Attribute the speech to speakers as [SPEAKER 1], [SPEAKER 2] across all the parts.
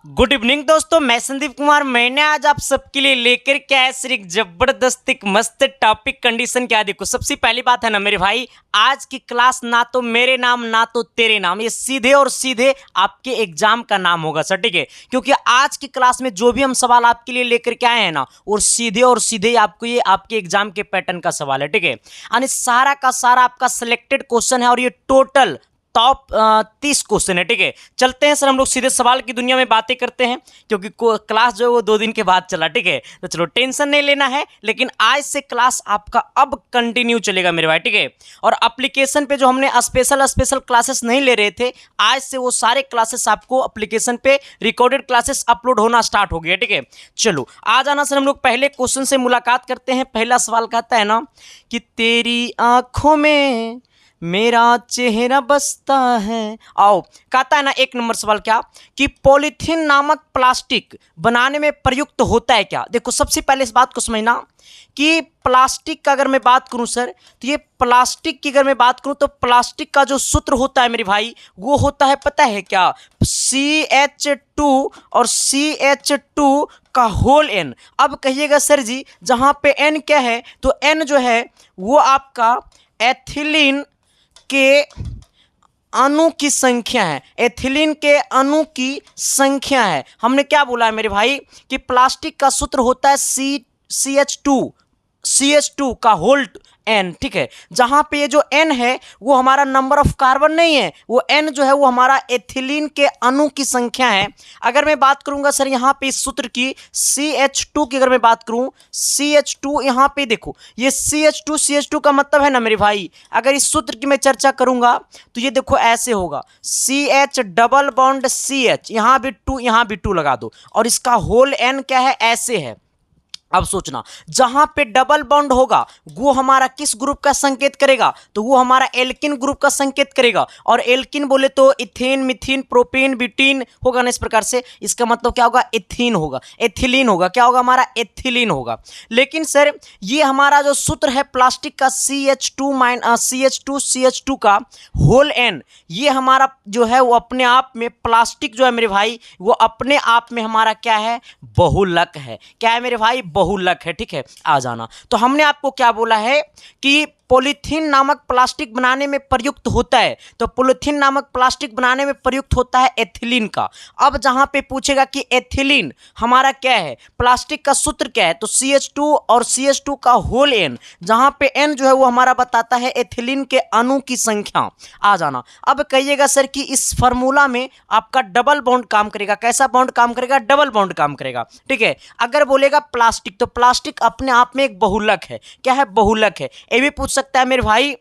[SPEAKER 1] Good evening दोस्तों, मैं संदीप कुमार। मैंने आज आप सबके लिए लेकर के आया सर एक जबरदस्त एक मस्त टॉपिक। कंडीशन क्या देखो, सबसे पहली बात है ना मेरे भाई, आज की क्लास ना तो मेरे नाम ना तो तेरे नाम, ये सीधे और सीधे आपके एग्जाम का नाम होगा सर, ठीक है। क्योंकि आज की क्लास में जो भी हम सवाल आपके लिए लेकर के आए हैं ना, और सीधे आपको ये आपके एग्जाम के पैटर्न का सवाल है, ठीक है। यानी सारा का सारा आपका सिलेक्टेड क्वेश्चन है और ये टोटल टॉप 30 क्वेश्चन है, ठीक है। चलते हैं सर, हम लोग सीधे सवाल की दुनिया में बातें करते हैं, क्योंकि क्लास जो है वो 2 दिन के बाद चला, ठीक है। तो चलो टेंशन नहीं लेना है, लेकिन आज से क्लास आपका अब कंटिन्यू चलेगा मेरे भाई, ठीक है। और एप्लीकेशन पे जो हमने स्पेशल क्लासेस नहीं ले रहे थे, आज से वो सारे क्लासेस आपको एप्लीकेशन पे रिकॉर्डेड क्लासेस अपलोड होना स्टार्ट हो गया, ठीक है। चलो आ जाना सर, हम लोग पहले क्वेश्चन से मुलाकात करते हैं। पहला सवाल कहता है ना कि तेरी आंखों में मेरा चेहरा बसता है। आओ, कहता है ना 1 नंबर सवाल क्या कि पॉलीथीन नामक प्लास्टिक बनाने में प्रयुक्त होता है क्या। देखो सबसे पहले इस बात को समझना कि प्लास्टिक का अगर मैं बात करूं सर, तो ये प्लास्टिक की अगर मैं बात करूं तो प्लास्टिक का जो सूत्र होता है मेरे भाई, वो होता है पता है क्या, CH2 और CH2 का होल N। अब कहिएगा सर जी जहां पे N क्या है, तो N जो है वो आपका एथिलीन के अणु की संख्या है, एथिलीन के अणु की संख्या है। हमने क्या बोला है मेरे भाई कि प्लास्टिक का सूत्र होता है CH2 का होल N, ठीक है। जहां पे ये जो N है वो हमारा नंबर ऑफ कार्बन नहीं है, वो N जो है वो हमारा एथिलीन के अणु की संख्या है। अगर मैं बात करूंगा सर यहाँ पे इस सूत्र की CH2 की, अगर मैं बात करूं CH2, यहाँ पे देखो ये CH2 का मतलब है ना मेरे भाई, अगर इस सूत्र की मैं चर्चा करूंगा तो ये देखो ऐसे होगा CH डबल बॉन्ड CH, यहाँ भी 2 लगा दो, और इसका होल N क्या है, ऐसे है। अब सोचना, जहां पे डबल बॉन्ड होगा वो हमारा किस ग्रुप का संकेत करेगा, तो वो हमारा एल्किन ग्रुप का संकेत करेगा। और एल्किन बोले तो इथेन, मिथीन, प्रोपेन, ब्यूटीन होगा ना, इस प्रकार से इसका मतलब क्या होगा, एथीन होगा, एथिलीन होगा, क्या होगा हमारा, एथिलीन होगा। लेकिन सर ये हमारा जो सूत्र है प्लास्टिक का CH2 का होल N, ये हमारा जो है वो अपने आप में प्लास्टिक जो है मेरे भाई, वो अपने आप में हमारा क्या है, बहुलक है। क्या है मेरे भाई, बहुलक है, ठीक है। आ जाना, तो हमने आपको क्या बोला है कि पॉलीथीन नामक प्लास्टिक बनाने में प्रयुक्त होता है, तो पॉलीथीन नामक प्लास्टिक बनाने में प्रयुक्त होता है एथिलीन का। अब जहां पे पूछेगा कि एथिलीन हमारा क्या है, प्लास्टिक का सूत्र क्या है, तो CH2 और CH2 का होल N, जहां पे N जो है वो हमारा बताता है एथिलीन के अणु की संख्या। आ जाना, अब कहिएगा सर कि इस फॉर्मूला में आपका डबल बॉन्ड काम करेगा। कैसा बॉन्ड काम करेगा, डबल बॉन्ड काम करेगा, ठीक है। अगर बोलेगा प्लास्टिक, तो प्लास्टिक अपने आप में एक बहुलक है। क्या है, बहुलक है। ये भी पूछ सकता है मेरे भाई,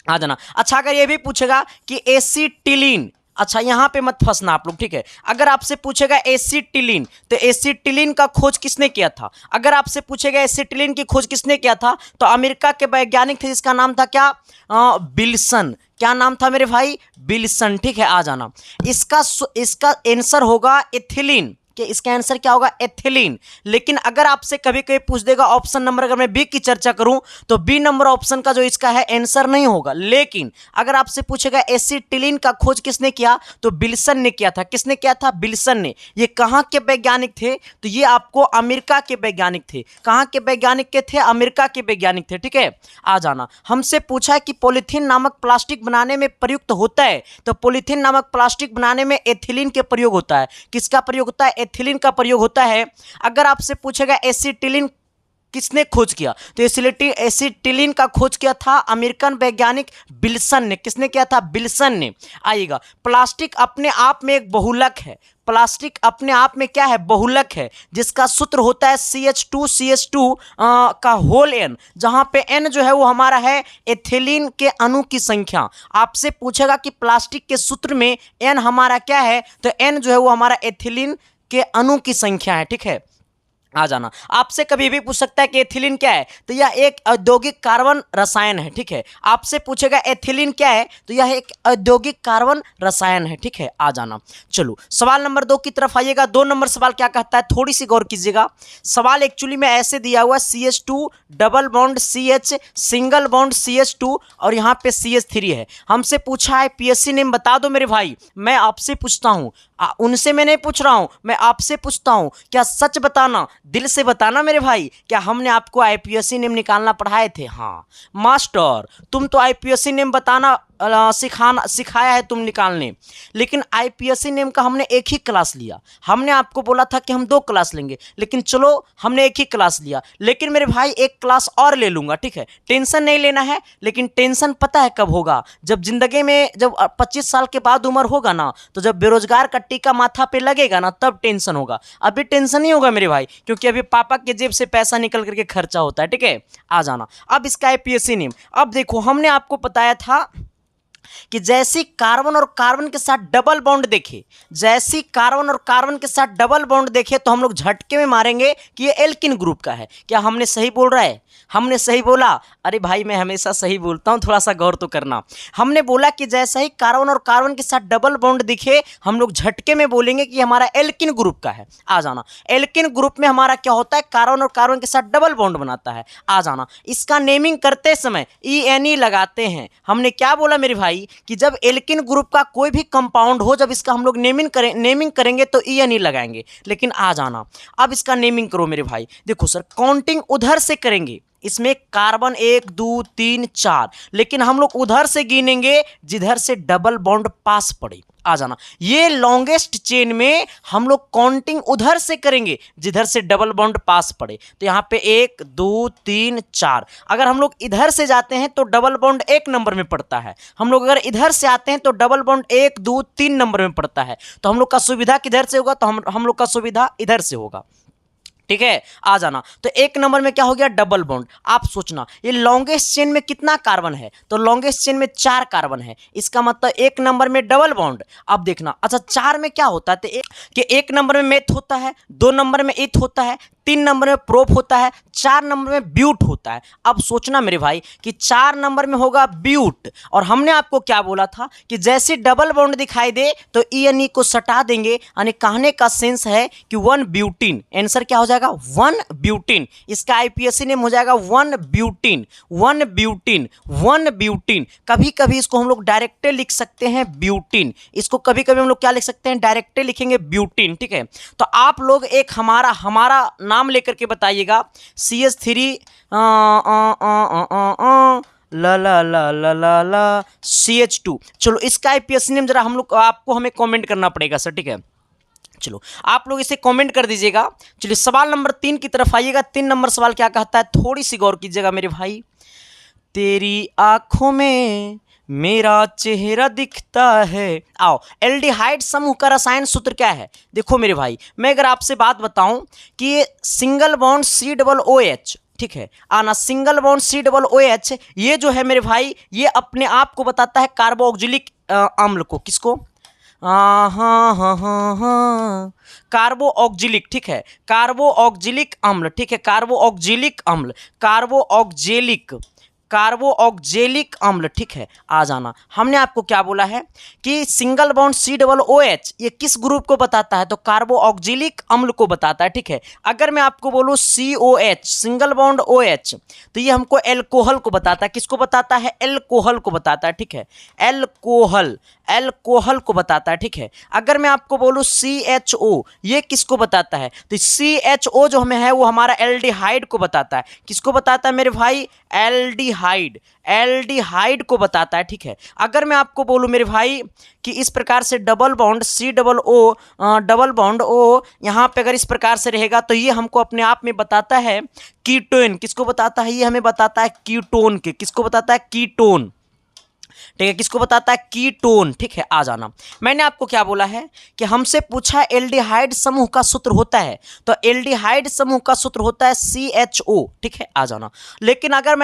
[SPEAKER 1] आ जाना। अच्छा, अगर ये भी पूछेगा कि एसिटिलीन, अच्छा यहां पे मत फंसना आप लोग, ठीक है। अगर आपसे पूछेगा एसिटिलीन, तो एसिटिलीन का खोज किसने किया था। अगर आपसे पूछेगा एसिटिलीन की खोज किसने किया था, तो अमेरिका के वैज्ञानिक थे जिसका नाम था क्या, विल्सन। क्या नाम था मेरे भाई, विल्सन, ठीक है। आ जाना, इसका आंसर होगा एथिलीन, कि इसका आंसर क्या होगा, एथिलीन। लेकिन अगर आपसे कभी कभी पूछ देगा ऑप्शन नंबर, अगर मैं बी की चर्चा करूं तो बी नंबर ऑप्शन का जो इसका है आंसर नहीं होगा। लेकिन अगर आपसे पूछेगा एसिटिलीन का खोज किसने किया, तो विल्सन ने किया था। किसने किया था, विल्सन ने। ये कहां के वैज्ञानिक थे, तो ये आपको अमेरिका के वैज्ञानिक थे। कहां के वैज्ञानिक के थे, अमेरिका के वैज्ञानिक थे, ठीक है। आ जाना, हमसे पूछा है कि पॉलीथीन नामक प्लास्टिक बनाने में प्रयुक्त होता है, तो पॉलीथीन नामक प्लास्टिक बनाने में एथिलीन के प्रयोग होता है। किसका प्रयोग होता है, एथिलीन का प्रयोग होता है। अगर आपसे पूछेगा एसिटिलीन किसने खोज किया, तो एसिटिलीन का खोज किया था अमेरिकन वैज्ञानिक विल्सन ने। किसने किया था, विल्सन ने। आइएगा, प्लास्टिक अपने आप में एक बहुलक है। प्लास्टिक अपने आप में क्या है, बहुलक है, जिसका सूत्र होता है CH2 का होल N, जहां पे N जो है वो हमारा है एथिलीन के अणु की संख्या। आपसे पूछेगा कि प्लास्टिक के सूत्र में N हमारा क्या है, तो N जो है वो हमारा एथिलीन के अणु की संख्या है, ठीक है। आ जाना। आपसे कभी भी पूछ सकता है कि एथिलीन क्या है, तो यह एक औद्योगिक कार्बन रसायन है, ठीक है। आपसे पूछेगा एथिलीन क्या है, तो यह एक औद्योगिक कार्बन रसायन है, ठीक है। आ जाना। चलो सवाल नंबर 2 की तरफ आइएगा। 2 नंबर सवाल क्या कहता है, थोड़ी सी गौर कीजिएगा। सवाल एक्चुअली में ऐसे दिया हुआ CH2 double bond CH single bond CH2 और यहाँ पे CH3 है। हमसे पूछा है PSC नेम बता दो मेरे भाई। मैं आपसे पूछता हूँ, उनसे मैं नहीं पूछ रहा हूं, मैं आपसे पूछता हूं। क्या सच बताना, दिल से बताना मेरे भाई, क्या हमने आपको IPSC नेम निकालना पढ़ाए थे? हाँ मास्टर, तुम तो IPSC नेम बताना सिखाया है तुम निकालने, लेकिन IPSC नेम का हमने एक ही क्लास लिया। हमने आपको बोला था कि हम 2 क्लास लेंगे, लेकिन चलो हमने एक ही क्लास लिया। लेकिन मेरे भाई एक क्लास और ले लूंगा, ठीक है। टेंशन नहीं लेना है, लेकिन टेंशन पता है कब होगा, जब जिंदगी में जब 25 साल के बाद उम्र होगा ना, तो जब बेरोजगार का टीका माथा पे लगेगा ना, तब टेंशन होगा। अभी टेंशन नहीं होगा मेरे भाई, क्योंकि अभी पापा के जेब से पैसा निकल करके खर्चा होता है, ठीक है। आ जाना। अब इसका IPSC नेम, अब देखो हमने आपको बताया था कि जैसी कार्बन और कार्बन के साथ डबल बॉन्ड देखे, जैसी कार्बन और कार्बन के साथ डबल बॉन्ड देखे, तो हम लोग झटके में मारेंगे कि ये एल्किन ग्रुप का है। क्या हमने सही बोल रहा है? हमने सही बोला? अरे भाई मैं हमेशा सही बोलता हूं, थोड़ा सा गौर तो करना। हमने बोला कि जैसा ही कार्बन और कार्बन के साथ डबल बॉन्ड दिखे, हम लोग झटके में बोलेंगे कि हमारा एल्किन ग्रुप का है। आ जाना। एल्किन ग्रुप में हमारा क्या होता है, कार्बन और कार्बन के साथ डबल बॉन्ड बनाता है। आ जाना। इसका नेमिंग करते समय ENE लगाते हैं। हमने क्या बोला मेरे भाई कि जब एल्किन ग्रुप का कोई भी कंपाउंड हो, जब इसका हम लोग नेमिंग करेंगे तो ENE लगाएंगे। लेकिन आ जाना, अब इसका नेमिंग करो मेरे भाई। देखो सर, काउंटिंग उधर से करेंगे, इसमें कार्बन 1 2 3 4, लेकिन हम लोग उधर से गिनेंगे जिधर से डबल बॉन्ड पास पड़े। आ जाना। ये लॉन्गेस्ट चेन में हम लोग काउंटिंग उधर से करेंगे जिधर से डबल बॉन्ड पास पड़े। तो यहाँ पे 1 2 3 4, अगर हम लोग इधर से जाते हैं तो डबल बॉन्ड 1 नंबर में पड़ता है। हम लोग अगर इधर से आते हैं तो डबल बॉन्ड 1 2 3 नंबर में पड़ता है। तो हम लोग का सुविधा किधर से होगा, तो हम लोग का सुविधा इधर से होगा, ठीक है। आ जाना। तो 1 नंबर में क्या हो गया, डबल बॉन्ड। आप सोचना ये लॉन्गेस्ट चेन में कितना कार्बन है, तो लॉन्गेस्ट चेन में 4 कार्बन है। इसका मतलब 1 नंबर में डबल बॉन्ड। अब देखना, अच्छा 4 में क्या होता है, तो कि 1 नंबर में मेथ होता है, 2 नंबर में इथ होता है, 3 नंबर में प्रोप होता है, 4 नंबर में ब्यूट होता है। अब सोचना मेरे भाई कि 4 नंबर में होगा ब्यूट, और हमने आपको क्या बोला था कि जैसे डबल बॉन्ड दिखाई दे तो ENE को सटा देंगे, यानी कहने का सेंस है कि 1 ब्यूटीन। आंसर क्या हो जाएगा, 1 ब्यूटीन। इसका IPSC नेम हो जाएगा 1 ब्यूटीन, 1 ब्यूटीन, 1 ब्यूटीन। कभी कभी इसको हम लोग डायरेक्ट लिख सकते हैं ब्यूटीन, इसको कभी कभी हम लोग क्या लिख सकते हैं, डायरेक्ट लिखेंगे ब्यूटीन, ठीक है। तो आप लोग एक हमारा नाम लेकर के बताइएगा, CH3 ला ला ला ला ला ला CH2। चलो इसका IPSC नेम जरा आपको हमें कमेंट करना पड़ेगा सर, ठीक है। चलो आप लोग इसे कमेंट कर दीजिएगा। चलिए सवाल नंबर 3 की तरफ आइएगा। 3 नंबर सवाल क्या कहता है, थोड़ी सी गौर कीजिएगा मेरे भाई। तेरी आंखों में मेरा चेहरा दिखता है। आओ, एल्डिहाइड समूह का रसायन सूत्र क्या है? देखो मेरे भाई, मैं अगर आपसे बात बताऊं कि ये सिंगल बॉन्ड COOH, ठीक है। आना, सिंगल बॉन्ड COOH, ये जो है मेरे भाई, ये अपने आप को बताता है कार्बोक्जिलिक अम्ल को। किसको? हाँ हाँ हाँ हाँ, कार्बोक्जिलिक, ठीक है। कार्बोक्जिलिक अम्ल, ठीक है। कार्बोक्जिलिक अम्ल, कार्बोक्जिलिक अम्ल, ठीक है। आ जाना। हमने आपको क्या बोला है कि सिंगल बॉन्ड COOH ये किस ग्रुप को बताता है, तो कार्बोक्जिलिक अम्ल को बताता है, ठीक है। अगर मैं आपको बोलूं COH सिंगल बॉन्ड OH, तो ये हमको एल्कोहल को बताता है। किसको बताता है? एल्कोहल को बताता है, ठीक है। एल्कोहल को बताता है, ठीक है। अगर मैं आपको बोलूं CHO, ये किसको बताता है, तो CHO जो हमें है वो हमारा एल्डिहाइड को बताता है। किसको बताता है मेरे भाई? एल्डिहाइड को बताता है, ठीक है। अगर मैं आपको बोलूं मेरे भाई कि इस प्रकार से double bond COO double bond O यहाँ पे अगर इस प्रकार से रहेगा, तो ये हमको अपने आप में बताता है कीटोन। किसको बताता है? ये हमें बताता है कीटोन के। किसको बताता है? कीटोन, ठीक है। किसको बताता है? कीटोन, ठीक है। आ जाना। मैंने आपको क्या बोला है कि हमसे पूछा एल्डिहाइड समूह का सूत्र होता है, तो एल्डिहाइड समूह का सूत्र होता है CHO, ठीक है। आ जाना। लेकिन अगर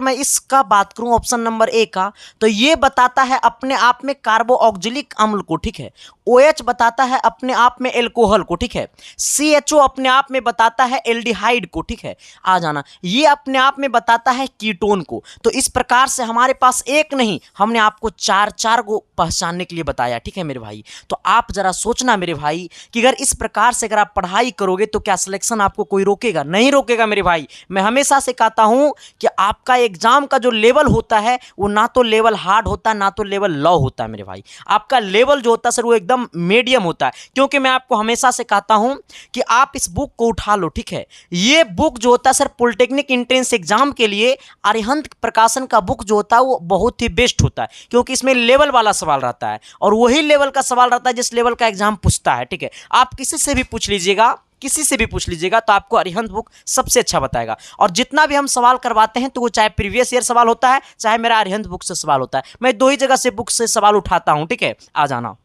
[SPEAKER 1] मैं इसका बात करूं ऑप्शन नंबर A का, तो ये बताता है अपने आप में कार्बोक्जिलिक अम्ल को, ठीक है। OH बताता है अपने आप में एल्कोहल को, ठीक है। CHO अपने आप में बताता है एल्डिहाइड को, ठीक है। आ जाना, ये अपने आप में बताता है कीटोन को। तो इस प्रकार से हमारे पास एक नहीं, हमने आपको चार चार को पहचानने के लिए बताया, ठीक है मेरे भाई। तो आप जरा सोचना मेरे भाई कि अगर इस प्रकार से अगर आप पढ़ाई करोगे तो क्या सिलेक्शन आपको कोई रोकेगा? नहीं रोकेगा मेरे भाई। मैं हमेशा से कहता हूं कि आपका एग्जाम का जो लेवल होता है वो ना तो लेवल हार्ड होता है ना तो लेवल लो होता है मेरे भाई। आपका लेवल जो होता है सर वो एकदम मीडियम होता है। क्योंकि मैं आपको हमेशा से कहता हूं कि आप इस बुक को उठा लो, ठीक है। ये बुक जो होता है सर पॉलिटेक्निक एंट्रेंस एग्जाम के लिए अरिहंत प्रकाशन का बुक जो होता है वो बहुत ही बेस्ट होता है, क्योंकि इसमें लेवल वाला सवाल रहता है और वही लेवल का सवाल रहता है जिस लेवल का एग्जाम पूछता है, ठीक है। आप किसी से भी पूछ लीजिएगा, किसी से भी पूछ लीजिएगा तो आपको अरिहंत बुक सबसे अच्छा बताएगा। और जितना भी हम सवाल करवाते हैं तो वो चाहे प्रीवियस ईयर सवाल होता है चाहे मेरा अरिहंत बुक से सवाल होता है, मैं दो ही जगह से बुक से सवाल उठाता हूं, ठीक है। आ जाना,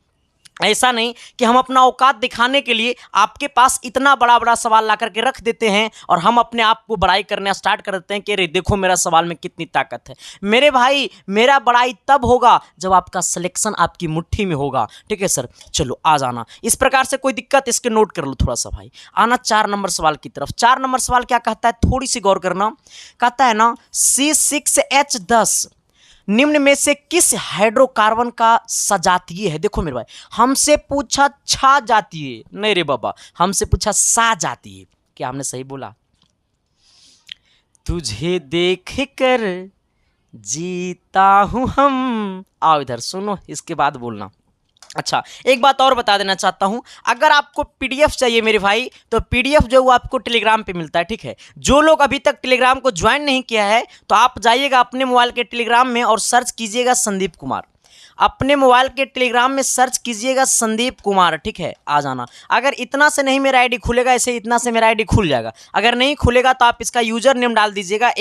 [SPEAKER 1] ऐसा नहीं कि हम अपना औकात दिखाने के लिए आपके पास इतना बड़ा बड़ा सवाल ला करके रख देते हैं और हम अपने आप को बड़ाई करना स्टार्ट कर देते हैं कि अरे देखो मेरा सवाल में कितनी ताकत है। मेरे भाई मेरा बड़ाई तब होगा जब आपका सिलेक्शन आपकी मुट्ठी में होगा, ठीक है सर। चलो आ जाना, इस प्रकार से कोई दिक्कत इसके नोट कर लो थोड़ा सा भाई। आना 4 नंबर सवाल की तरफ। 4 नंबर सवाल क्या कहता है, थोड़ी सी गौर करना। कहता है ना C6H10 निम्न में से किस हाइड्रोकार्बन का सजातीय है? देखो मेरे भाई, हमसे पूछा छा जातीय, नहीं रे बाबा, हमसे पूछा सा जातीय। क्या हमने सही बोला? तुझे देख कर जीता हूं हम। आओ इधर सुनो, इसके बाद बोलना। अच्छा, एक बात और बता देना चाहता हूं, अगर आपको पीडीएफ चाहिए मेरे भाई तो पीडीएफ जो वो आपको टेलीग्राम पे मिलता है, ठीक है। जो लोग अभी तक टेलीग्राम को ज्वाइन नहीं किया है तो आप जाइएगा अपने मोबाइल के टेलीग्राम में और सर्च कीजिएगा संदीप कुमार। अपने मोबाइल के टेलीग्राम में सर्च कीजिएगा संदीप कुमार, ठीक है। आ जाना, अगर इतना से नहीं मेरा आईडी खुलेगा, ऐसे इतना से मेरा आईडी खुल जाएगा। अगर नहीं खुलेगा तो आप इसका यूजर नेम डाल दीजिएगा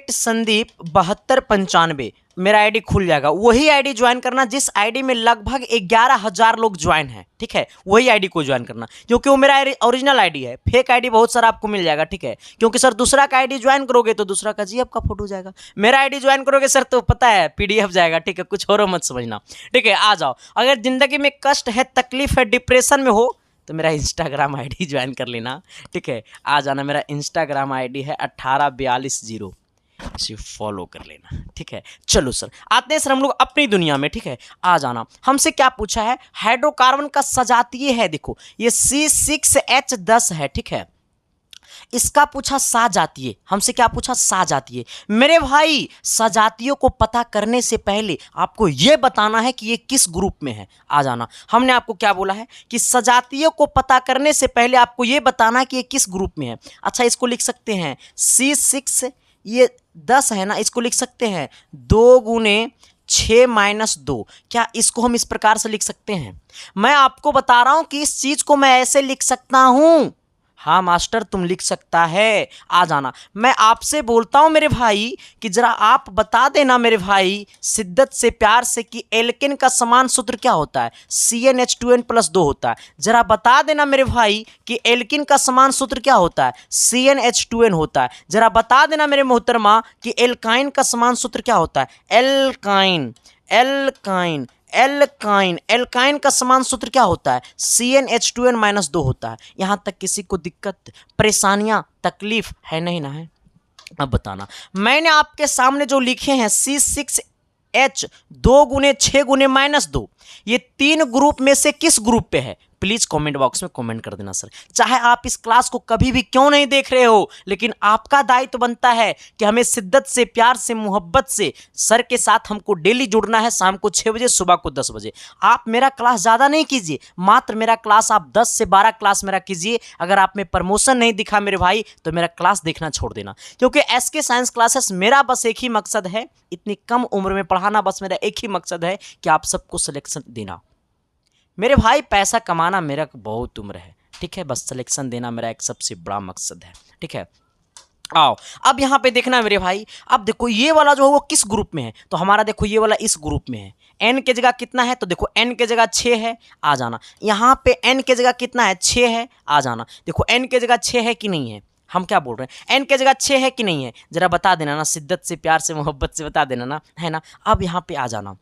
[SPEAKER 1] @संदीप 7295, मेरा आईडी खुल जाएगा। वही आईडी ज्वाइन करना जिस आईडी में लगभग 11,000 लोग ज्वाइन हैं, ठीक है। वही आईडी को ज्वाइन करना, क्योंकि वो मेरा ओरिजिनल आईडी है। फेक आईडी बहुत सारा आपको मिल जाएगा, ठीक है। क्योंकि सर दूसरा का आईडी ज्वाइन करोगे तो दूसरा का जीएफ का फोटो जाएगा, मेरा आईडी ज्वाइन करोगे सर तो पता है पीडीएफ जाएगा, ठीक है। कुछ और मत समझना, ठीक है। आ जाओ, अगर जिंदगी में कष्ट है, तकलीफ है, डिप्रेशन में हो तो मेरा इंस्टाग्राम आईडी ज्वाइन कर लेना, ठीक है। आ जाना, मेरा इंस्टाग्राम आईडी है 18420, इसे फॉलो कर लेना, ठीक है। चलो सर, आते हैं सर हम लोग अपनी दुनिया में, ठीक है। आ जाना, हमसे क्या पूछा है, हाइड्रोकार्बन का सजातीय है, देखो ये C6H10 है, ठीक है। इसका पूछा सजातीय, हमसे क्या पूछा, सजातीय। मेरे भाई सजातीयों को पता करने से पहले आपको यह बताना है कि ये किस ग्रुप में है। आ जाना, हमने आपको क्या बोला है कि सजातीयों को पता करने से पहले आपको यह बताना है कि ये किस ग्रुप में है। अच्छा, इसको लिख सकते हैं C6, ये 10 है ना, इसको लिख सकते हैं 2 × 6 - 2। क्या इसको हम इस प्रकार से लिख सकते हैं? मैं आपको बता रहा हूं कि इस चीज को मैं ऐसे लिख सकता हूं। हाँ मास्टर, तुम लिख सकता है। आ जाना, मैं आपसे बोलता हूं मेरे भाई कि जरा आप बता देना मेरे भाई शिद्दत से, प्यार से, कि एल्केन का समान सूत्र क्या होता है? CnH2n+2 होता है। जरा बता देना मेरे भाई कि एल्केन का समान सूत्र क्या होता है? CnH2n होता है। जरा बता देना मेरे मोहतरमा कि एल्काइन का समान सूत्र क्या होता है? एल्काइन एल्काइन का समान सूत्र क्या होता है? CnH2n-2 होता है। यहां तक किसी को दिक्कत, परेशानियां, तकलीफ है नहीं ना है? अब बताना, मैंने आपके सामने जो लिखे हैं C6H 2 × 6 - 2, ये 3 ग्रुप में से किस ग्रुप पे है? प्लीज कमेंट बॉक्स में कमेंट कर देना सर। चाहे आप इस क्लास को कभी भी क्यों नहीं देख रहे हो, लेकिन आपका दायित्व बनता है कि हमें शिद्दत से, प्यार से, मोहब्बत से सर के साथ हमको डेली जुड़ना है। शाम को 6 बजे, सुबह को 10 बजे। आप मेरा क्लास ज़्यादा नहीं कीजिए, मात्र मेरा क्लास आप 10 से 12 क्लास मेरा कीजिए। अगर आप में प्रमोशन नहीं दिखा मेरे भाई तो मेरा क्लास देखना छोड़ देना, क्योंकि SK साइंस क्लासेस मेरा बस एक ही मकसद है, इतनी कम उम्र में पढ़ाना। बस मेरा एक ही मकसद है कि आप सबको सिलेक्शन देना मेरे भाई। पैसा कमाना मेरा बहुत उम्र है, ठीक है। बस सिलेक्शन देना मेरा एक सबसे बड़ा मकसद है, ठीक है। आओ अब यहाँ पे देखना मेरे भाई, अब देखो ये वाला जो है वो किस ग्रुप में है? तो हमारा देखो ये वाला इस ग्रुप में है। n के जगह कितना है? तो देखो n के जगह 6 है। आ जाना, यहाँ पे n के जगह कितना है? 6 है। आ जाना, देखो n के जगह 6 है कि नहीं है? हम क्या बोल रहे हैं, n के जगह 6 है कि नहीं है, जरा बता देना ना, शिद्दत से, प्यार से, मोहब्बत से बता देना ना, है ना। अब यहाँ पे आ जाना,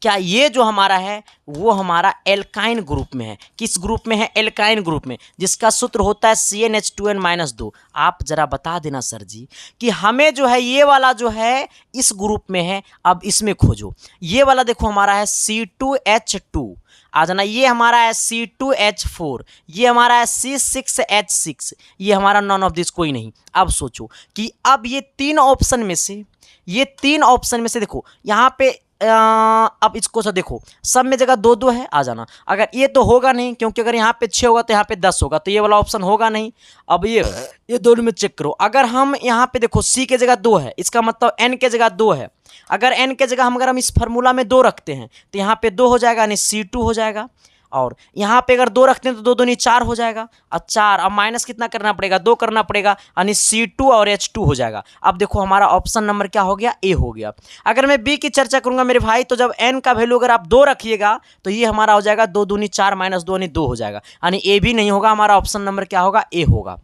[SPEAKER 1] क्या ये जो हमारा है वो हमारा एल्काइन ग्रुप में है। किस ग्रुप में है, एल्काइन ग्रुप में, जिसका सूत्र होता है CnH2n-2। आप जरा बता देना सर जी कि हमें जो है ये वाला जो है इस ग्रुप में है, अब इसमें खोजो। ये वाला देखो हमारा है C2H2, आ जाना, ये हमारा है C2H4, ये हमारा है C6H6, ये हमारा नॉन ऑफ दिस कोई नहीं। अब सोचो कि अब ये तीन ऑप्शन में से देखो यहाँ पे अब इसको से देखो, सब में जगह 2 2 है, आ जाना। अगर ये तो होगा नहीं, क्योंकि अगर यहाँ पे 6 होगा तो यहाँ पे 10 होगा, तो ये वाला ऑप्शन होगा नहीं। अब ये दोनों में चेक करो, अगर हम यहाँ पे देखो C के जगह 2 है, इसका मतलब N के जगह 2 है। अगर N के जगह अगर हम इस फार्मूला में 2 रखते हैं तो यहाँ पे 2 हो जाएगा, यानी C2 हो जाएगा। और यहाँ पे अगर 2 रखते हैं तो 2 दूनी 4 हो जाएगा, और 4 अब माइनस कितना करना पड़ेगा, 2 करना पड़ेगा, यानी C2 और H2 हो जाएगा। अब देखो हमारा ऑप्शन नंबर क्या हो गया, ए हो गया। अगर मैं बी की चर्चा करूंगा मेरे भाई, तो जब n का वैल्यू अगर आप 2 रखिएगा तो ये हमारा हो जाएगा 2 दूनी 4 माइनस 2 यानी 2 हो जाएगा, यानी ए भी नहीं होगा, हमारा ऑप्शन नंबर क्या होगा, ए होगा।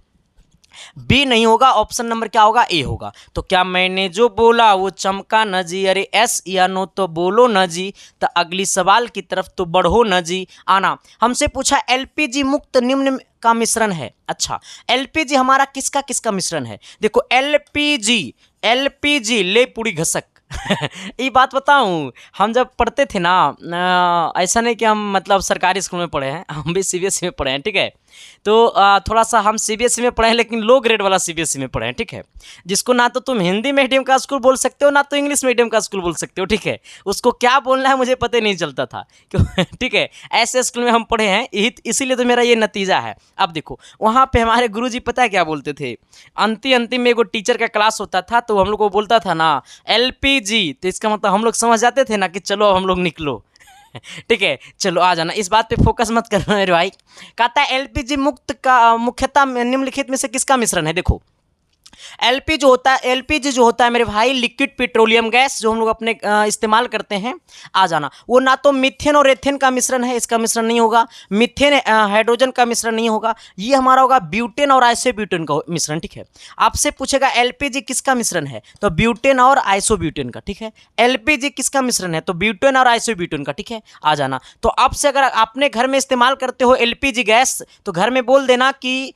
[SPEAKER 1] बी नहीं होगा, ऑप्शन नंबर क्या होगा, ए होगा। तो क्या मैंने जो बोला वो चमका न जी, अरे एस या नो तो बोलो न जी, तो अगली सवाल की तरफ तो बढ़ो न जी। आना, हमसे पूछा एलपीजी मुक्त निम्न का मिश्रण है। अच्छा, एलपीजी हमारा किसका किसका मिश्रण है, देखो एलपीजी ले पूरी घसक ये बात बताऊं, हम जब पढ़ते थे ना, ऐसा नहीं कि हम मतलब सरकारी स्कूल में पढ़े हैं, हम भी सीबीएसई में पढ़े हैं, ठीक है। तो थोड़ा सा हम सीबीएसई में पढ़े हैं, लेकिन लो ग्रेड वाला सीबीएसई में पढ़े हैं, ठीक है। जिसको ना तो तुम हिंदी मीडियम का स्कूल बोल सकते हो, ना तो इंग्लिश मीडियम का स्कूल बोल सकते हो, ठीक है। उसको क्या बोलना है मुझे पता नहीं चलता था क्यों, ठीक है। ऐसे स्कूल में हम पढ़े हैं, इसीलिए तो मेरा ये नतीजा है। अब देखो वहाँ पे हमारे गुरुजी पता है क्या बोलते थे, अंतिम में एगो टीचर का क्लास होता था, तो हम लोग को बोलता था ना एलपीजी, तो इसका मतलब हम लोग समझ जाते थे ना कि चलो अब हम लोग निकलो ठीक है। चलो आ जाना, इस बात पे फोकस मत करना मेरे भाई। कहता है एलपीजी मुक्त का मुख्यतः निम्नलिखित में से किसका मिश्रण है। देखो एलपीजी जो होता है मेरे भाई, लिक्विड पेट्रोलियम गैस, जो हम लोग अपने इस्तेमाल करते हैं, आ जाना, वो ना तो मीथेन और एथेन का मिश्रण है, इसका मिश्रण नहीं होगा। मीथेन हाइड्रोजन का मिश्रण नहीं होगा, ये हमारा होगा ब्यूटेन और आइसोब्यूटेन का मिश्रण, ठीक है। आपसे पूछेगा एलपीजी किसका मिश्रण है, तो ब्यूटेन और आइसोब्यूटेन का, ठीक है। एलपीजी किसका मिश्रण है, तो ब्यूटेन और आइसोब्यूटेन का, ठीक है। आ जाना, तो अब से अगर अपने घर में इस्तेमाल करते हो एलपीजी गैस, तो घर में बोल देना कि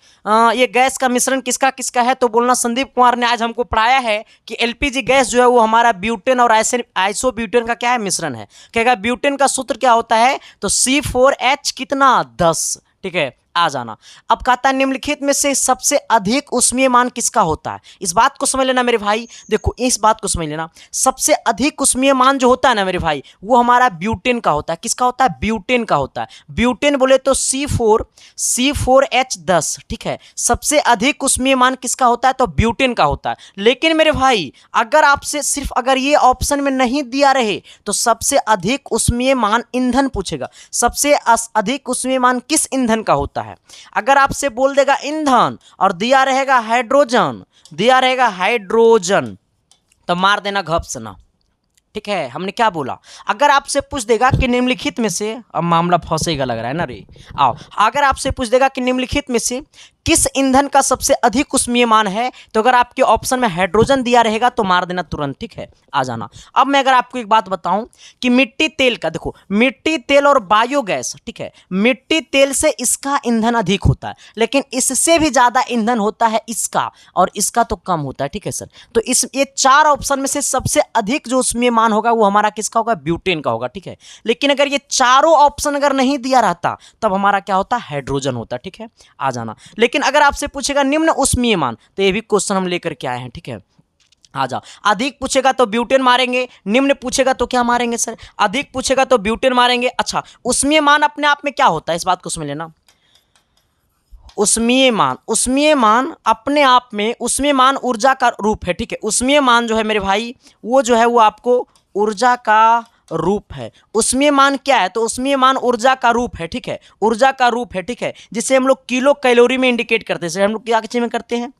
[SPEAKER 1] ये गैस का मिश्रण किसका किसका है, तो बोलना संदीप कुमार ने आज हमको पढ़ाया है कि एलपीजी गैस जो है वो हमारा ब्यूटेन और आइसोब्यूटेन का क्या है, मिश्रण है। कहेगा ब्यूटेन का सूत्र क्या होता है, तो C4H कितना 10, ठीक है। आ जाना, अब कहता है निम्नलिखित में से सबसे अधिक ऊष्मीय मान किसका होता है। इस बात को समझ लेना मेरे भाई, देखो इस बात को समझ लेना, सबसे अधिक ऊष्मीय मान जो होता है ना मेरे भाई, वो हमारा ब्यूटेन का होता है। किसका होता है, ब्यूटेन का होता है। ब्यूटेन बोले तो C4H10, ठीक है। सबसे अधिक ऊष्मीय मान किसका होता है, तो ब्यूटेन का होता है। लेकिन मेरे भाई अगर आपसे सिर्फ अगर ये ऑप्शन में नहीं दिया रहे, तो सबसे अधिक ऊष्मीय मान ईंधन पूछेगा, सबसे अधिक ऊष्मीय मान किस ईंधन का होता है। अगर आपसे बोल देगा ईंधन और दिया रहेगा हाइड्रोजन, तो मार देना घप्स ना, ठीक है। हमने क्या बोला, अगर आपसे पूछ देगा कि निम्नलिखित में से, अब मामला फंसेगा लग रहा है ना रे, आओ, अगर आपसे पूछ देगा कि निम्नलिखित में से किस ईंधन का सबसे अधिक ऊष्मीय मान है, तो अगर आपके ऑप्शन में हाइड्रोजन दिया रहेगा तो मार देना तुरंत, ठीक है। आ जाना, अब मैं अगर आपको एक बात बताऊं कि मिट्टी तेल का, देखो मिट्टी तेल और बायोगैस, ठीक है, मिट्टी तेल से इसका ईंधन अधिक होता है, लेकिन इससे भी ज्यादा ईंधन होता है इसका, और इसका तो कम होता है, ठीक है सर। तो ये 4 ऑप्शन में से सबसे अधिक जो ऊष्मीय मान होगा वो हमारा किसका होगा, ब्यूटेन का होगा, ठीक है। लेकिन अगर ये चारों ऑप्शन अगर नहीं दिया रहता, तब हमारा क्या होता, हाइड्रोजन होता, ठीक है। आ जाना, लेकिन अगर आपसे पूछेगा निम्न ऊष्मीय मान, तो ये भी क्वेश्चन हम लेकर के आए हैं, ठीक है। आ जाओ, अधिक पूछेगा तो ब्यूटेन मारेंगे, निम्न पूछेगा तो क्या मारेंगे सर, अधिक पूछेगा तो ब्यूटेन मारेंगे। अच्छा, ऊष्मीय मान अपने आप में क्या होता है, इस बात को समझ लेना। ऊष्मीय मान अपने आप में, ऊष्मीय मान ऊर्जा का रूप है, ठीक है। ऊष्मीय मान जो है मेरे भाई, वो जो है वो आपको ऊर्जा का रूप है। ऊष्मीय मान क्या है, तो ऊष्मीय मान ऊर्जा का रूप है, ठीक है। ऊर्जा का रूप है, ठीक है, जिसे हम लोग किलो कैलोरी में इंडिकेट करते हैं। हम लोग क्या चीज में करते हैं,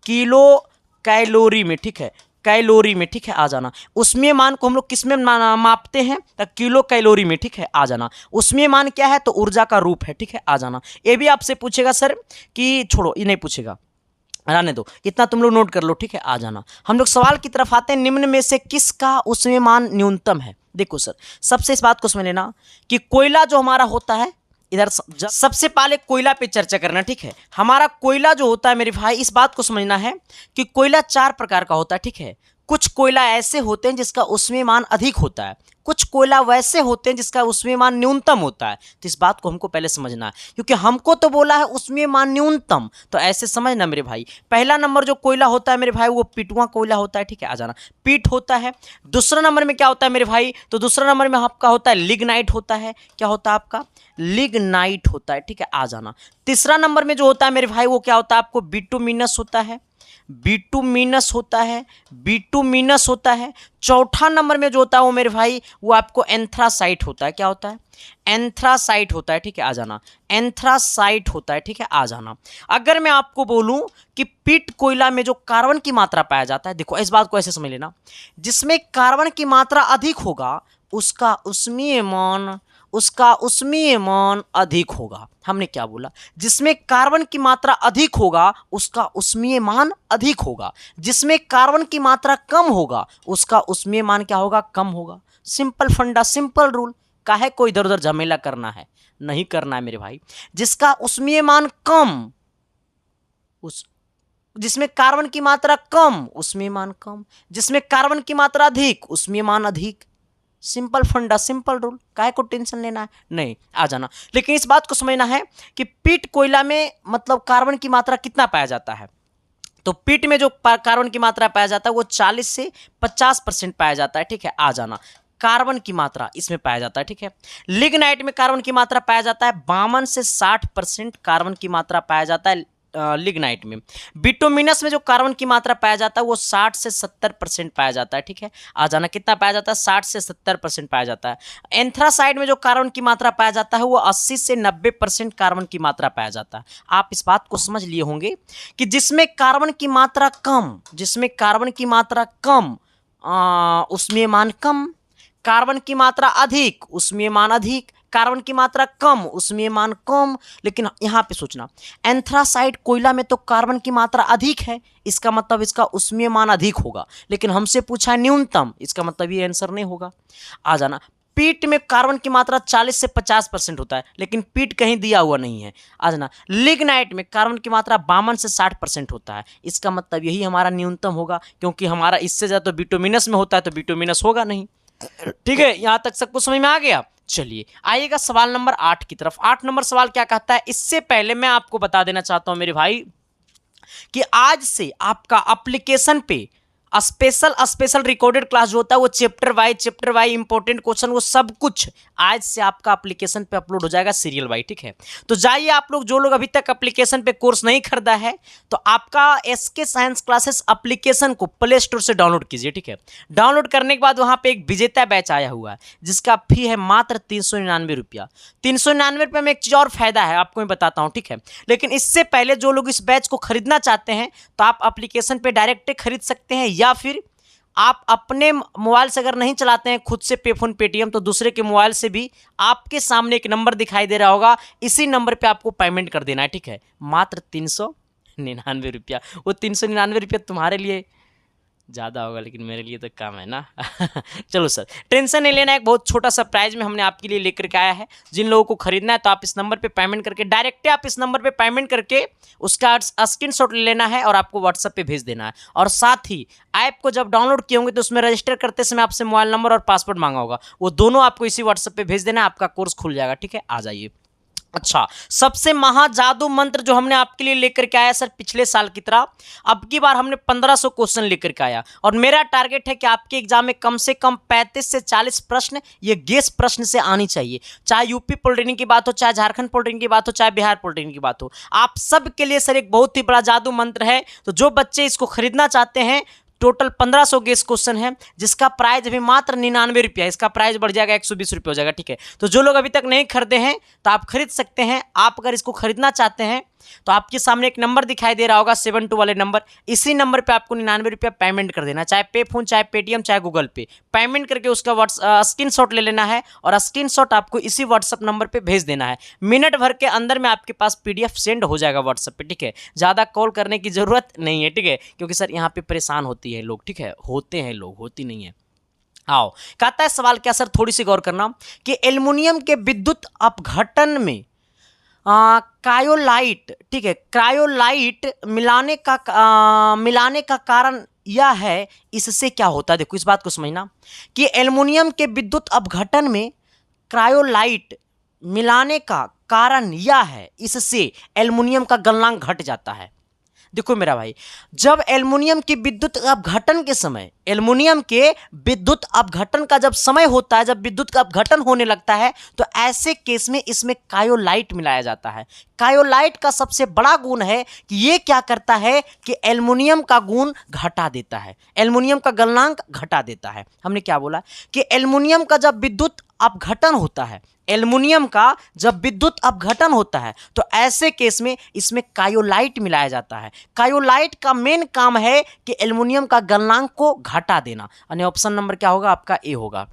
[SPEAKER 1] किलो कैलोरी में, ठीक है, कैलोरी में, ठीक है। आ जाना, ऊष्मीय मान को हम लोग किस में मापते हैं, तो किलो कैलोरी में, ठीक है। आ जाना, ऊष्मीय मान क्या है, तो ऊर्जा का रूप है, ठीक है। आ जाना, ये भी आपसे पूछेगा सर कि छोड़ो, ये नहीं पूछेगा, रहने दो, इतना तुम लोग नोट कर लो, ठीक है। आ जाना, हम लोग सवाल की तरफ आते हैं। निम्न में से किसका उसमें मान न्यूनतम है? देखो सर, सबसे इस बात को समझ लेना कि कोयला जो हमारा होता है, इधर सबसे पहले कोयला पे चर्चा करना, ठीक है। हमारा कोयला जो होता है मेरे भाई, इस बात को समझना है कि कोयला 4 प्रकार का होता है, ठीक है। कुछ कोयला ऐसे होते हैं जिसका उसमें मान अधिक होता है, कुछ कोयला वैसे होते हैं जिसका उसमें मान न्यूनतम होता है। तो इस बात को हमको पहले समझना है, क्योंकि हमको तो बोला है उसमें मान न्यूनतम, तो ऐसे समझना मेरे भाई। पहला नंबर जो कोयला होता है मेरे भाई, वो पिटुआ कोयला होता है, ठीक है। आ जाना, पीट होता है। दूसरा नंबर में क्या होता है मेरे भाई? तो दूसरा नंबर में आपका होता है लिग्नाइट होता है। क्या होता है आपका? लिग्नाइट होता है, ठीक है। आ जाना, तीसरा नंबर में जो होता है मेरे भाई, वो क्या होता है आपको? बिटुमिनस होता है, बिटुमिनस होता है, बिटुमिनस होता है। चौथा नंबर में जो होता है वो मेरे भाई, वो आपको एंथ्रासाइट होता है। क्या होता है? एंथ्रासाइट होता है, ठीक है। आ जाना, एंथ्रासाइट होता है, ठीक है। आ जाना, अगर मैं आपको बोलूं कि पीट कोयला में जो कार्बन की मात्रा पाया जाता है, देखो इस बात को ऐसे समझ लेना, जिसमें कार्बन की मात्रा अधिक होगा उसका उष्मीय मान अधिक होगा। हमने क्या बोला? जिसमें कार्बन की मात्रा अधिक होगा उसका उष्मीय मान अधिक होगा, जिसमें कार्बन की मात्रा कम होगा उसका उष्मीय मान क्या होगा? कम होगा। सिंपल फंडा, सिंपल रूल। काहे को इधर उधर झमेला करना है? नहीं करना है मेरे भाई। जिसका उष्मीय मान कम, जिसमें कार्बन की मात्रा कम, उष्मीय मान कम, जिसमें कार्बन की मात्रा अधिक, उष्मीय मान अधिक। सिंपल फंडा, सिंपल रूल। काहे को टेंशन लेना है? नहीं। आ जाना, लेकिन इस बात को समझना है कि पीट कोयला में मतलब कार्बन की मात्रा कितना पाया जाता है। तो पीट में जो कार्बन की मात्रा पाया जाता है वो 40 से 50% पाया जाता है, ठीक है। आ जाना, कार्बन की मात्रा इसमें पाया जाता है, ठीक है। लिग्नाइट में कार्बन की मात्रा पाया जाता है 52 से 60% कार्बन की मात्रा पाया जाता है लिग्नाइट में। बिटुमिनस में जो कार्बन की मात्रा पाया जाता है वो 60 से 70% पाया जाता है, ठीक है। आ जाना, कितना पाया जाता है? 60 से 70% पाया जाता है। एंथ्रासाइड में जो कार्बन की मात्रा पाया जाता है वो 80 से 90% कार्बन की मात्रा पाया जाता है। आप इस बात को समझ लिए होंगे कि जिसमें कार्बन की मात्रा कम, जिसमें कार्बन की मात्रा कम उसमें मान कम, कार्बन की मात्रा अधिक उसमें मान अधिक, कार्बन की मात्रा कम उसमें मान कम। लेकिन यहाँ पे सोचना, एंथ्रासाइड कोयला में तो कार्बन की मात्रा अधिक है, इसका मतलब इसका उसमें मान अधिक होगा, लेकिन हमसे पूछा न्यूनतम, इसका मतलब ये आंसर नहीं होगा। आ जाना, पीट में कार्बन की मात्रा 40 से 50% होता है, लेकिन पीट कहीं दिया हुआ नहीं है। आ जाना, लिग्नाइट में कार्बन की मात्रा 52 से 60% होता है, इसका मतलब यही हमारा न्यूनतम होगा, क्योंकि हमारा इससे ज़्यादा तो बिटुमिनस में होता है, तो बिटुमिनस होगा नहीं, ठीक है। यहां तक सबको समझ में आ गया? चलिए आइएगा सवाल नंबर 8 की तरफ। 8 नंबर सवाल क्या कहता है? इससे पहले मैं आपको बता देना चाहता हूं मेरे भाई कि आज से आपका एप्लीकेशन पे स्पेशल रिकॉर्डेड क्लास जो होता है वो चैप्टर वाइज इंपॉर्टेंट क्वेश्चन वो सब कुछ आज से आपका एप्लीकेशन पे अपलोड हो जाएगा सीरियल वाइज, ठीक है। तो जाइए आप लोग, जो लोग अभी तक एप्लीकेशन पे कोर्स नहीं खरीदा है तो आपका SK साइंस क्लासेस एप्लीकेशन को प्ले स्टोर से डाउनलोड कीजिए, ठीक है। डाउनलोड करने के बाद वहां पे एक विजेता बैच आया हुआ है जिसका फी है मात्र 399 रुपया। 399 रुपये में एक चीज और फायदा है, आपको मैं बताता हूँ, ठीक है। लेकिन इससे पहले जो लोग इस बैच को खरीदना चाहते हैं तो आप एप्लीकेशन पे डायरेक्ट खरीद सकते हैं, या फिर आप अपने मोबाइल से अगर नहीं चलाते हैं खुद से पेफोन पेटीएम, तो दूसरे के मोबाइल से भी आपके सामने एक नंबर दिखाई दे रहा होगा, इसी नंबर पे आपको पेमेंट कर देना है, ठीक है। मात्र 399 रुपया। वो 399 रुपया तुम्हारे लिए ज़्यादा होगा, लेकिन मेरे लिए तो कम है ना। चलो सर, टेंशन नहीं लेना, एक बहुत छोटा सा प्राइज में हमने आपके लिए लेकर के आया है। जिन लोगों को खरीदना है तो आप इस नंबर पे पेमेंट करके, डायरेक्ट आप इस नंबर पे पेमेंट करके उसका स्क्रीनशॉट ले लेना है और आपको व्हाट्सएप पे भेज देना है। और साथ ही ऐप को जब डाउनलोड किए होंगे तो उसमें रजिस्टर करते समय आपसे मोबाइल नंबर और पासवर्ड मांगा होगा, वो दोनों आपको इसी व्हाट्सएप पे भेज देना है, आपका कोर्स खुल जाएगा, ठीक है। आ जाइए। अच्छा, सबसे महाजादू मंत्र जो हमने आपके लिए लेकर के आया सर पिछले साल की तरह, अब की बार हमने 1500 क्वेश्चन लेकर के आया, और मेरा टारगेट है कि आपके एग्जाम में कम से कम 35 से 40 प्रश्न ये गेस प्रश्न से आनी चाहिए। चाहे यूपी पॉलिटेक्निक की बात हो, चाहे झारखंड पॉलिटेक्निक की बात हो, चाहे बिहार पॉलिटेक्निक की बात हो, आप सब के लिए सर एक बहुत ही बड़ा जादू मंत्र है। तो जो बच्चे इसको खरीदना चाहते हैं, टोटल 1500 गेस क्वेश्चन है जिसका प्राइस अभी मात्र 99 रुपया, इसका प्राइस बढ़ जाएगा 120 रुपये हो जाएगा, ठीक है। तो जो लोग अभी तक नहीं खरीदे हैं तो आप खरीद सकते हैं। आप अगर इसको खरीदना चाहते हैं तो आपके सामने एक नंबर दिखाई दे रहा होगा 72 वाले नंबर, इसी नंबर पे आपको 99 रुपया पेमेंट कर देना, चाहे पे फोन, चाहे पेटीएम, चाहे गूगल पे। पेमेंट करके उसका स्क्रीनशॉट ले लेना है और स्क्रीनशॉट आपको इसी व्हाट्सअप नंबर पे भेज देना है। मिनट भर के अंदर में आपके पास पीडीएफ सेंड हो जाएगा व्हाट्सएप पे, ठीक है। ज़्यादा कॉल करने की जरूरत नहीं है, ठीक है, क्योंकि सर यहाँ पे परेशान होती है लोग, ठीक है, होते हैं लोग, होती नहीं है। आओ, कहता है सवाल क्या सर, थोड़ी सी गौर करना कि एल्युमिनियम के विद्युत अपघटन में क्रायोलाइट, ठीक है, क्रायोलाइट मिलाने का कारण यह है, इससे क्या होता है। देखो इस बात को समझना कि एल्युमिनियम के विद्युत अपघटन में क्रायोलाइट मिलाने का कारण यह है, इससे एल्युमिनियम का गलनांक घट जाता है। देखो मेरा भाई, जब एल्युमिनियम की विद्युत अपघटन के समय, एल्युमिनियम के विद्युत अपघटन का जब समय होता है, जब विद्युत का अपघटन होने लगता है, तो ऐसे केस में इसमें क्रायोलाइट मिलाया जाता है। क्रायोलाइट का सबसे बड़ा गुण है कि ये क्या करता है कि एल्युमिनियम का गुण घटा देता है, एल्युमिनियम का गलनांक घटा देता है। हमने क्या बोला कि एल्युमिनियम का जब विद्युत अपघटन होता है, एल्युमिनियम का जब विद्युत अपघटन होता है, तो ऐसे केस में इसमें क्रायोलाइट मिलाया जाता है। क्रायोलाइट का मेन काम है कि एल्युमिनियम का गलनांक को घटा देना, यानी ऑप्शन नंबर क्या होगा आपका, ए होगा,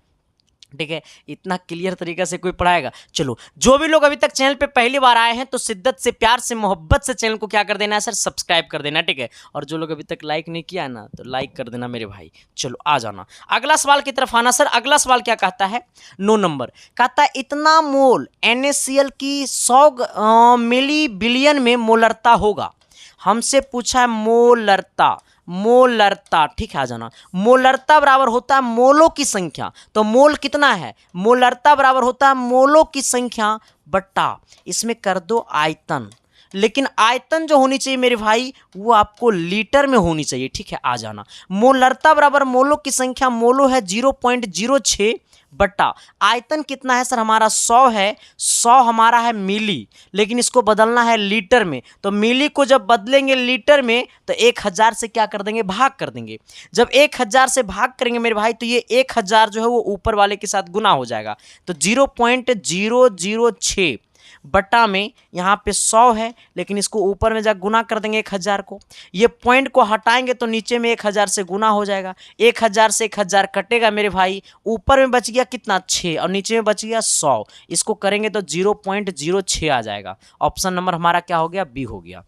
[SPEAKER 1] ठीक है। इतना क्लियर तरीका से कोई पढ़ाएगा। चलो, जो भी लोग अभी तक चैनल पे पहली बार आए हैं तो शिद्दत से, प्यार से, मोहब्बत से चैनल को क्या कर देना है सर, सब्सक्राइब कर देना, ठीक है। और जो लोग अभी तक लाइक नहीं किया है ना, तो लाइक कर देना मेरे भाई। चलो आ जाना अगला सवाल की तरफ आना। सर अगला सवाल क्या कहता है, 9 नंबर कहता है इतना मोल NaCl की 100 मिली बिलियन में मोलरता होगा। हमसे पूछा है मोलरता, मोलरता, ठीक है, आ जाना। मोलरता बराबर होता है मोलों की संख्या, तो मोल कितना है, मोलरता बराबर होता है मोलों की संख्या बट्टा इसमें कर दो आयतन, लेकिन आयतन जो होनी चाहिए मेरे भाई वो आपको लीटर में होनी चाहिए, ठीक है, आ जाना। मोलरता बराबर मोलों की संख्या, मोलो है 0.06 बट्टा आयतन कितना है सर हमारा 100 है, 100 हमारा है मिली, लेकिन इसको बदलना है लीटर में, तो मिली को जब बदलेंगे लीटर में तो 1000 से क्या कर देंगे, भाग कर देंगे। जब 1000 से भाग करेंगे मेरे भाई तो ये 1000 जो है वो ऊपर वाले के साथ गुना हो जाएगा, तो 0.006 बट्टा में यहाँ पे 100 है, लेकिन इसको ऊपर में जब गुना कर देंगे 1000 को, ये पॉइंट को हटाएंगे तो नीचे में 1000 से गुना हो जाएगा, 1000 से 1000 कटेगा मेरे भाई, ऊपर में बच गया कितना 6 और नीचे में बच गया 100, इसको करेंगे तो 0.06 आ जाएगा। ऑप्शन नंबर हमारा क्या हो गया, बी हो गया।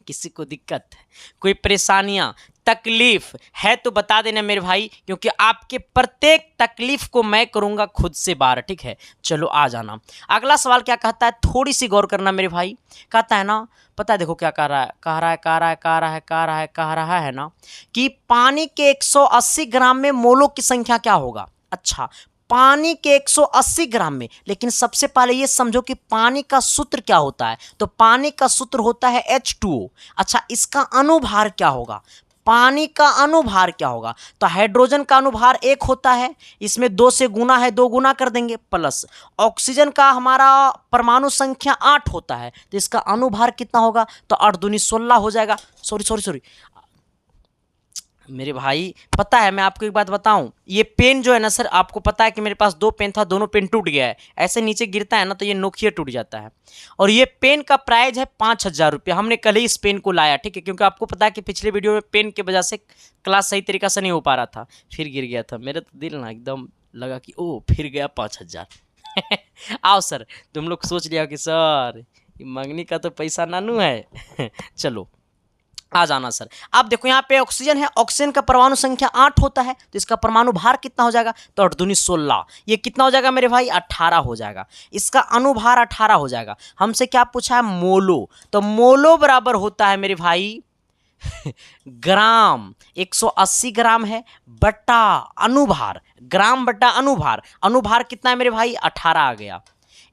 [SPEAKER 1] किसी को दिक्कत है, कोई परेशानियां, तकलीफ है तो बता देना मेरे भाई, क्योंकि आपके प्रत्येक तकलीफ को मैं करूंगा खुद से बाहर, ठीक है। चलो आ जाना अगला सवाल क्या कहता है, थोड़ी सी गौर करना मेरे भाई। कहता है ना, पता है देखो क्या कह रहा है ना कि पानी के 180 ग्राम में मोलों की संख्या क्या होगा। अच्छा, पानी के 180 ग्राम में, लेकिन सबसे पहले ये समझो कि पानी का सूत्र क्या होता है, तो पानी का सूत्र होता है H2O। अच्छा, इसका अनुभार क्या होगा, पानी का अनुभार क्या होगा, तो हाइड्रोजन का अनुभार 1 होता है, इसमें 2 से गुना है, 2 गुना कर देंगे, प्लस ऑक्सीजन का हमारा परमाणु संख्या 8 होता है, तो इसका अनुभार कितना होगा, तो 8 दूनी 16 हो जाएगा। सॉरी मेरे भाई, पता है मैं आपको एक बात बताऊं, ये पेन जो है ना सर, आपको पता है कि मेरे पास 2 पेन था, दोनों पेन टूट गया है, ऐसे नीचे गिरता है ना तो ये नोकिया टूट जाता है, और ये पेन का प्राइस है 5000 रुपये। हमने कल ही इस पेन को लाया, ठीक है, क्योंकि आपको पता है कि पिछले वीडियो में पेन की वजह से क्लास सही तरीका से नहीं हो पा रहा था, फिर गिर गया था, मेरा तो दिल ना एकदम लगा कि ओ फिर गया 5000 आओ सर, तुम लोग सोच लिया कि सर मंगनी का तो पैसा नानू है चलो आ जाना सर। आप देखो यहाँ पे ऑक्सीजन है, ऑक्सीजन का परमाणु संख्या 8 होता है, तो इसका परमाणु भार कितना हो जाएगा, तो 8 दूनी 16, ये कितना हो जाएगा मेरे भाई 18 हो जाएगा, इसका अनुभार 18 हो जाएगा। हमसे क्या पूछा है, मोलो, तो मोलो बराबर होता है मेरे भाई ग्राम, 180 ग्राम है बट्टा अनुभार, ग्राम बट्टा अनुभार, अनुभार कितना है मेरे भाई 18 आ गया,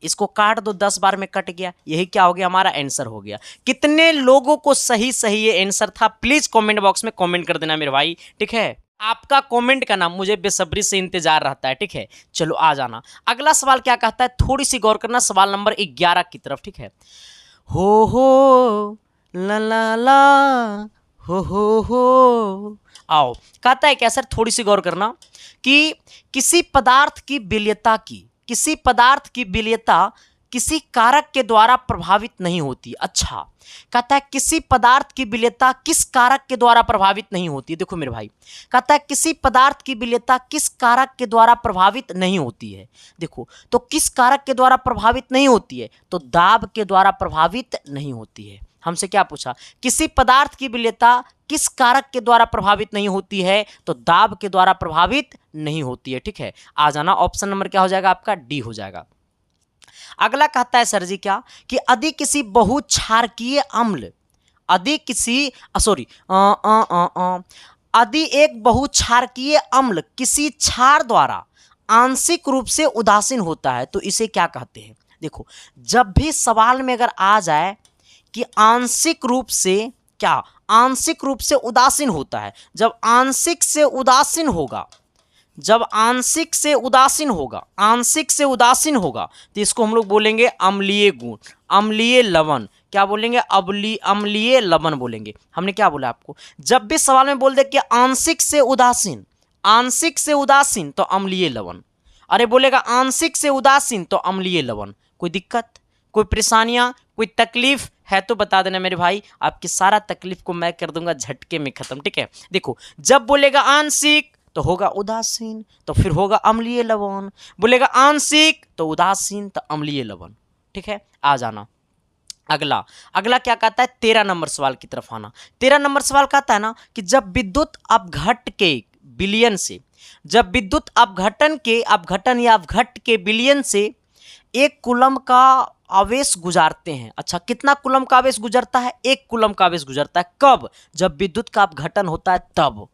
[SPEAKER 1] इसको काट दो, 10 बार में कट गया, यही क्या हो गया हमारा आंसर हो गया। कितने लोगों को सही ये आंसर था, प्लीज कमेंट बॉक्स में कमेंट कर देना मेरे भाई, ठीक है। आपका कमेंट का नाम मुझे बेसब्री से इंतजार रहता है, ठीक है। चलो आ जाना अगला सवाल क्या कहता है, थोड़ी सी गौर करना, सवाल नंबर 11 की तरफ, ठीक है। हो ला हो आओ, कहता है क्या सर, थोड़ी सी गौर करना कि किसी पदार्थ की विलयता किसी कारक के द्वारा प्रभावित नहीं होती। अच्छा, कहता है किसी पदार्थ की विलेयता किस कारक के द्वारा प्रभावित नहीं होती। देखो मेरे भाई, कहता है किसी पदार्थ की विलेयता किस कारक के द्वारा प्रभावित नहीं होती है। देखो, तो किस कारक के द्वारा प्रभावित नहीं होती है, तो दाब के द्वारा प्रभावित नहीं होती है। हमसे क्या पूछा, किसी पदार्थ की विलेयता किस कारक के द्वारा प्रभावित नहीं होती है, तो दाब के द्वारा प्रभावित नहीं होती है। ठीक है, आ जाना, ऑप्शन नंबर क्या हो जाएगा आपका, डी हो जाएगा। अगला कहता है सर जी क्या, कि यदि किसी बहुक्षारकीय अम्ल, यदि किसी सॉरी यदि एक बहुक्षारकीय अम्ल किसी क्षार द्वारा आंशिक रूप से उदासीन होता है तो इसे क्या कहते हैं। देखो, जब भी सवाल में अगर आ जाए कि आंशिक रूप से क्या, आंशिक रूप से उदासीन होता है, जब आंशिक से उदासीन होगा, जब आंशिक से उदासीन होगा, आंशिक से उदासीन होगा, तो इसको हम लोग बोलेंगे अम्लीय गुण, अम्लीय लवण, क्या बोलेंगे, अम्लीय लवण बोलेंगे। हमने क्या बोला आपको, जब भी सवाल में बोल दे कि आंशिक से उदासीन, आंशिक से उदासीन तो अम्लीय लवण, अरे बोलेगा आंशिक से उदासीन तो अम्लीय लवण। कोई दिक्कत, कोई परेशानियां, कोई तकलीफ है तो बता देना मेरे भाई, आपकी सारा तकलीफ को मैं कर दूंगा झटके में खत्म। ठीक है, देखो, जब बोलेगा आंशिक तो होगा उदासीन, तो फिर होगा अम्लीय लवण, बोलेगा आंशिक तो उदासीन तो अम्लीय लवण। ठीक है, आ जाना। अगला क्या कहता है, 13 नंबर सवाल की तरफ आना। 13 नंबर सवाल कहता है ना कि जब विद्युत अपघट के विलयन से, जब विद्युत अपघटन या अपघट के विलयन से 1 कूलम का आवेश गुजारते हैं। अच्छा, कितना कूलम का आवेश गुजरता है, 1 कूलम का आवेश गुजरता है। कब, जब विद्युत का अपघटन होता है तब।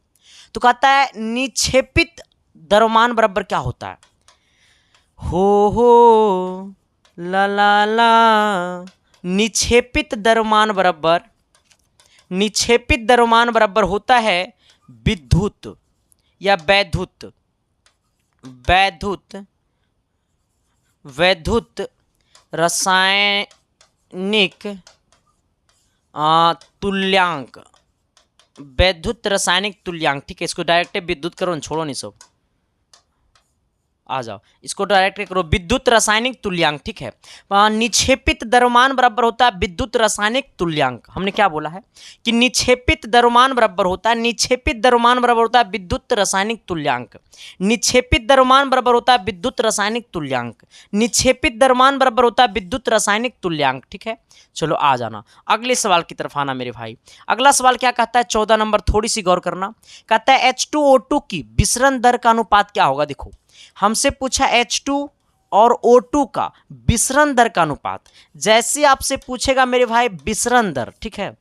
[SPEAKER 1] तो कहता है निक्षेपित द्रव्यमान बराबर क्या होता है, हो ला ला ला, निक्षेपित द्रव्यमान बराबर, निक्षेपित द्रव्यमान बराबर होता है विद्युत या वैद्युत, वैद्युत रासायनिक तुल्यांक, वैद्युत रासायनिक तुल्यांक। ठीक है, इसको डायरेक्ट विद्युत करो, छोड़ो नहीं सब, आ जाओ, इसको डायरेक्ट करो, विद्युत रासायनिक तुल्यांक। ठीक है, निक्षेपित द्रव्यमान बराबर होता है विद्युत रासायनिक तुल्यांक। हमने क्या बोला है कि निक्षेपित द्रव्यमान बराबर होता है, निक्षेपित द्रव्यमान बराबर होता है विद्युत रासायनिक तुल्यांक, निक्षेपित द्रव्यमान बराबर होता है विद्युत रासायनिक तुल्यांक, निक्षेपित द्रव्यमान बराबर होता है विद्युत रासायनिक तुल्यांक। ठीक है, चलो आ जाना, अगले सवाल की तरफ आना मेरे भाई। अगला सवाल क्या कहता है, 14 नंबर, थोड़ी सी गौर करना। कहता है H2O2 की विसरण दर का अनुपात क्या होगा। देखो, हमसे पूछा H2 और O2 का विसरण दर का अनुपात। जैसे आपसे पूछेगा मेरे भाई विसरण दर, ठीक है,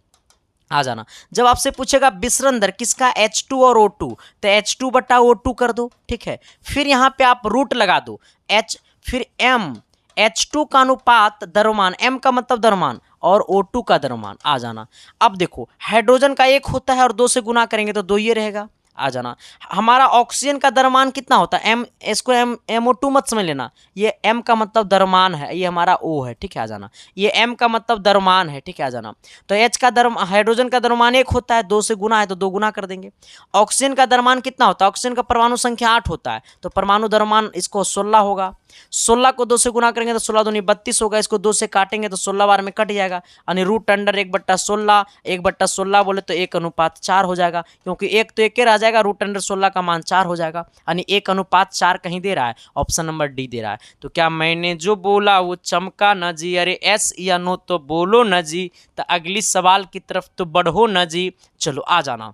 [SPEAKER 1] आ जाना, जब आपसे पूछेगा विसरण दर किसका, H2 और O2, तो H2 बटा O2 कर दो। ठीक है, फिर यहाँ पे आप रूट लगा दो, H फिर M, H2 का अनुपात द्रव्यमान, M का मतलब द्रव्यमान, और O2 का द्रव्यमान। आ जाना, अब देखो हाइड्रोजन का 1 होता है और 2 से गुना करेंगे तो 2 ही रहेगा। आ जाना, हमारा ऑक्सीजन का द्रव्यमान कितना होता है, M, इसको MO2 मत समझ लेना, ये M का मतलब द्रव्यमान है, ये हमारा O है। ठीक है, आ जाना, ये M का मतलब द्रव्यमान है। ठीक है, आ जाना, तो H का हाइड्रोजन का द्रव्यमान 1 होता है, 2 से गुना है तो 2 गुना कर देंगे। ऑक्सीजन का द्रव्यमान कितना होता है, ऑक्सीजन का परमाणु संख्या 8 होता है, तो परमाणु द्रव्यमान इसको 16 होगा। 16 को 2 से गुना करेंगे तो 16 दूनी 32 होगा, इसको 2 से काटेंगे तो 16 बार में कट जाएगा, यानी रूट अंडर 1/16, 1/16 बोले तो 1:4 हो जाएगा, क्योंकि 1 तो 1 रह जाएगा, रूट अंडर 16 का मान 4 हो जाएगा, यानी 1:4 कहीं दे रहा है, ऑप्शन नंबर डी दे रहा है। तो क्या मैंने जो बोला वो चमका न जी, अरे एस या नो तो बोलो न जी, तो अगली सवाल की तरफ तो बढ़ो न जी। चलो आ जाना,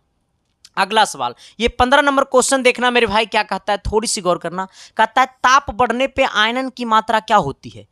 [SPEAKER 1] अगला सवाल, ये 15 नंबर क्वेश्चन देखना मेरे भाई, क्या कहता है, थोड़ी सी गौर करना। कहता है ताप बढ़ने पे आयनन की मात्रा क्या होती है।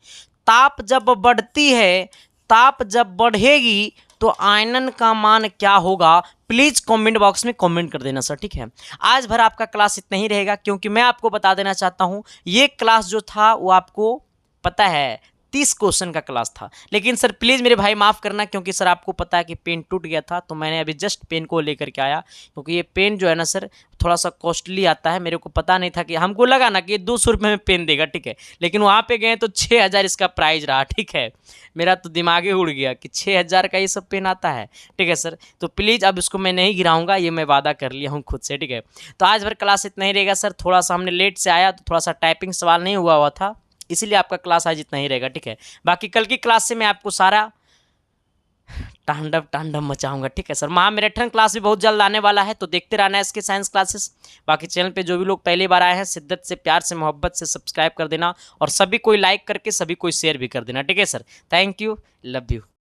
[SPEAKER 1] ताप जब बढ़ती है, ताप जब बढ़ेगी तो आयनन का मान क्या होगा, प्लीज कमेंट बॉक्स में कमेंट कर देना सर। ठीक है, आज भर आपका क्लास इतना ही रहेगा, क्योंकि मैं आपको बता देना चाहता हूं ये क्लास जो था वो आपको पता है 30 क्वेश्चन का क्लास था, लेकिन सर प्लीज़ मेरे भाई माफ़ करना, क्योंकि सर आपको पता है कि पेन टूट गया था, तो मैंने अभी जस्ट पेन को लेकर के आया, क्योंकि ये पेन जो है ना सर थोड़ा सा कॉस्टली आता है, मेरे को पता नहीं था कि, हमको लगा ना कि 200 रुपये में पेन देगा। ठीक है, लेकिन वहाँ पे गए तो 6000 इसका प्राइस रहा। ठीक है, मेरा तो दिमाग ही उड़ गया कि 6000 का ये सब पेन आता है। ठीक है सर, तो प्लीज़ अब इसको मैं नहीं गिराऊंगा, ये मैं वादा कर लिया हूँ खुद से। ठीक है, तो आज भर क्लास इतना ही रहेगा सर, थोड़ा सा हमने लेट से आया तो थोड़ा सा टाइपिंग सवाल नहीं हुआ था, इसीलिए आपका क्लास आज इतना ही रहेगा, ठीक है। बाकी कल की क्लास से मैं आपको सारा तांडव मचाऊंगा, ठीक है सर। महामैराथन क्लास भी बहुत जल्द आने वाला है, तो देखते रहना है इसके साइंस क्लासेस। बाकी चैनल पे जो भी लोग पहली बार आए हैं, शिद्दत से, प्यार से, मोहब्बत से सब्सक्राइब कर देना, और सभी कोई लाइक करके सभी कोई शेयर भी कर देना, ठीक है sir. Thank you, love you.